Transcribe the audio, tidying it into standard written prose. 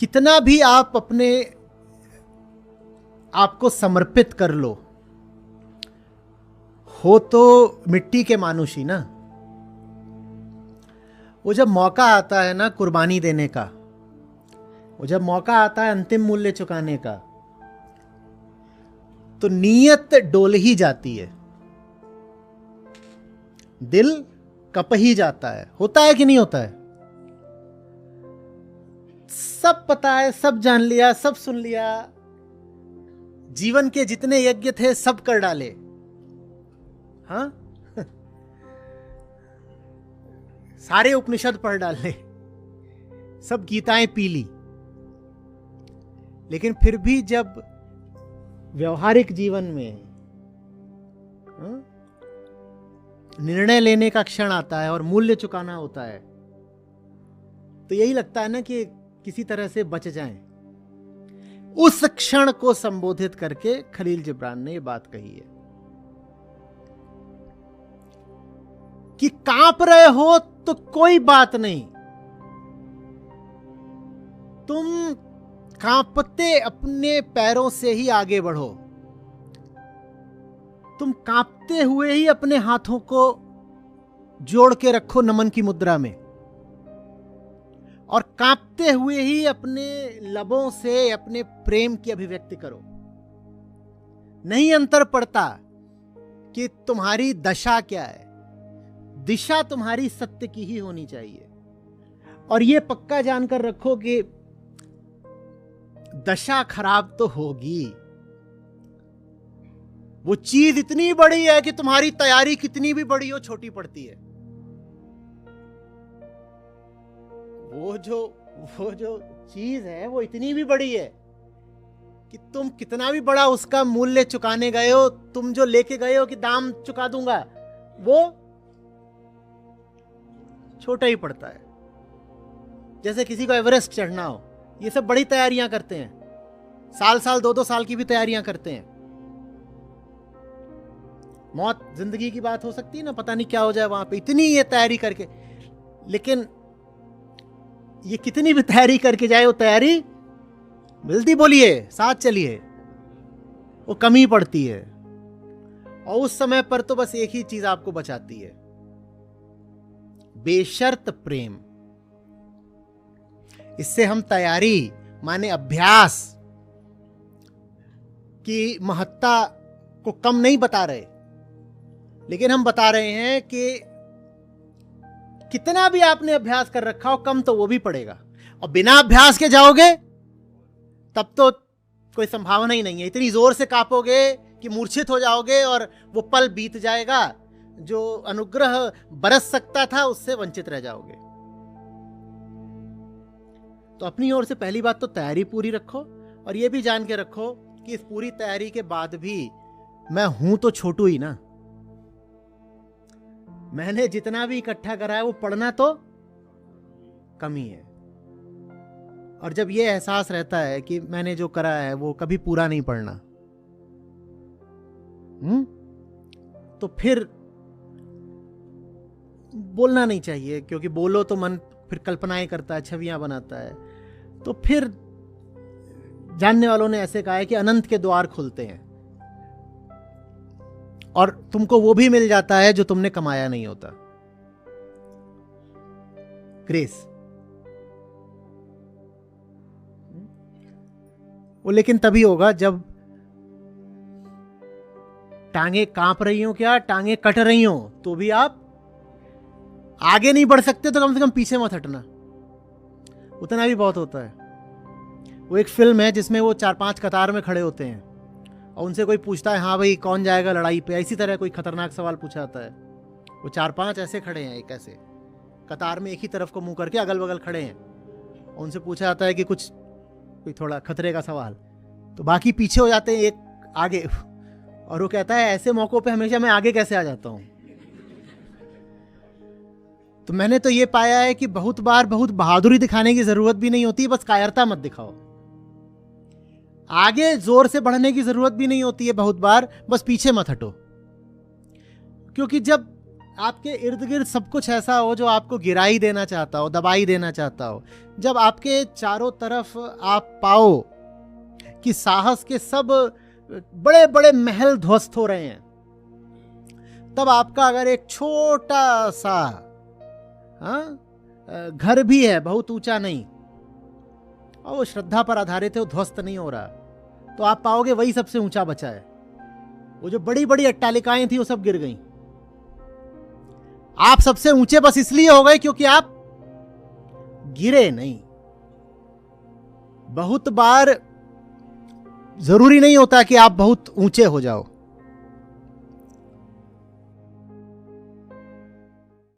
कितना भी आप अपने आपको समर्पित कर लो, हो तो मिट्टी के मानुष ही ना। वो जब मौका आता है ना कुर्बानी देने का, वो जब मौका आता है अंतिम मूल्य चुकाने का, तो नीयत डोल ही जाती है, दिल कप ही जाता है। होता है कि नहीं होता है? सब पता है, सब जान लिया, सब सुन लिया, जीवन के जितने यज्ञ थे सब कर डाले, हाँ सारे उपनिषद पढ़ डाले, सब गीताएं पी ली, लेकिन फिर भी जब व्यवहारिक जीवन में निर्णय लेने का क्षण आता है और मूल्य चुकाना होता है, तो यही लगता है ना कि किसी तरह से बच जाएं। उस क्षण को संबोधित करके खलील जिब्रान ने यह बात कही है कि कांप रहे हो तो कोई बात नहीं, तुम कांपते अपने पैरों से ही आगे बढ़ो, तुम कांपते हुए ही अपने हाथों को जोड़ के रखो नमन की मुद्रा में, और कांपते हुए ही अपने लबों से अपने प्रेम की अभिव्यक्ति करो। नहीं अंतर पड़ता कि तुम्हारी दशा क्या है, दिशा तुम्हारी सत्य की ही होनी चाहिए। और यह पक्का जानकर रखो कि दशा खराब तो होगी। वो चीज इतनी बड़ी है कि तुम्हारी तैयारी कितनी भी बड़ी हो छोटी पड़ती है। वो जो चीज है वो इतनी भी बड़ी है कि तुम कितना भी बड़ा उसका मूल्य चुकाने गए हो, तुम जो लेके गए हो कि दाम चुका दूंगा, वो छोटा ही पड़ता है। जैसे किसी को एवरेस्ट चढ़ना हो, ये सब बड़ी तैयारियां करते हैं, साल 2-2 साल की भी तैयारियां करते हैं। मौत जिंदगी की बात हो सकती है ना, पता नहीं क्या हो जाए वहां पे, इतनी ये तैयारी करके। लेकिन ये कितनी भी तैयारी करके जाए, वो तैयारी मिलती, बोलिए साथ चलिए, वो कमी पड़ती है। और उस समय पर तो बस एक ही चीज आपको बचाती है, बेशर्त प्रेम। इससे हम तैयारी माने अभ्यास की महत्ता को कम नहीं बता रहे, लेकिन हम बता रहे हैं कि कितना भी आपने अभ्यास कर रखा हो, कम तो वो भी पड़ेगा। और बिना अभ्यास के जाओगे तब तो कोई संभावना ही नहीं है। इतनी जोर से कांपोगे कि मूर्छित हो जाओगे और वो पल बीत जाएगा, जो अनुग्रह बरस सकता था उससे वंचित रह जाओगे। तो अपनी ओर से पहली बात तो तैयारी पूरी रखो, और ये भी जान के रखो कि इस पूरी तैयारी के बाद भी मैं हूं तो छोटू ही ना। मैंने जितना भी इकट्ठा करा है वो पढ़ना तो कम ही है। और जब ये एहसास रहता है कि मैंने जो करा है वो कभी पूरा नहीं पढ़ना, तो फिर बोलना नहीं चाहिए, क्योंकि बोलो तो मन फिर कल्पनाएं करता है, छवियां बनाता है। तो फिर जानने वालों ने ऐसे कहा है कि अनंत के द्वार खुलते हैं और तुमको वो भी मिल जाता है जो तुमने कमाया नहीं होता, ग्रेस। वो लेकिन तभी होगा जब टांगे कांप रही हो, क्या टांगे कट रही हो, तो भी आप आगे नहीं बढ़ सकते तो कम से कम पीछे मत हटना, उतना भी बहुत होता है। वो एक फिल्म है जिसमें वो 4-5 कतार में खड़े होते हैं और उनसे कोई पूछता है, हाँ भाई कौन जाएगा लड़ाई पे, इसी तरह कोई खतरनाक सवाल पूछा जाता है। वो 4-5 ऐसे खड़े हैं, एक ऐसे कतार में एक ही तरफ को मुंह करके अगल बगल खड़े हैं, और उनसे पूछा जाता है कि कोई थोड़ा खतरे का सवाल, तो बाकी पीछे हो जाते हैं, एक आगे। और वो कहता है ऐसे मौकों पे हमेशा मैं आगे कैसे आ जाता हूं। तो मैंने तो ये पाया है कि बहुत बार बहुत बहादुरी दिखाने की जरूरत भी नहीं होती, बस कायरता मत दिखाओ। आगे जोर से बढ़ने की जरूरत भी नहीं होती है बहुत बार, बस पीछे मत हटो। क्योंकि जब आपके इर्द गिर्द सब कुछ ऐसा हो जो आपको गिराई देना चाहता हो, दबाई देना चाहता हो, जब आपके चारों तरफ आप पाओ कि साहस के सब बड़े बड़े महल ध्वस्त हो रहे हैं, तब आपका अगर एक छोटा सा घर भी है, बहुत ऊंचा नहीं, और वो श्रद्धा पर आधारित है, वो ध्वस्त नहीं हो रहा, तो आप पाओगे वही सबसे ऊंचा बचा है। वो जो बड़ी बड़ी अट्टालिकाएं थी वो सब गिर गईं। आप सबसे ऊंचे बस इसलिए हो गए क्योंकि आप गिरे नहीं। बहुत बार जरूरी नहीं होता कि आप बहुत ऊंचे हो जाओ,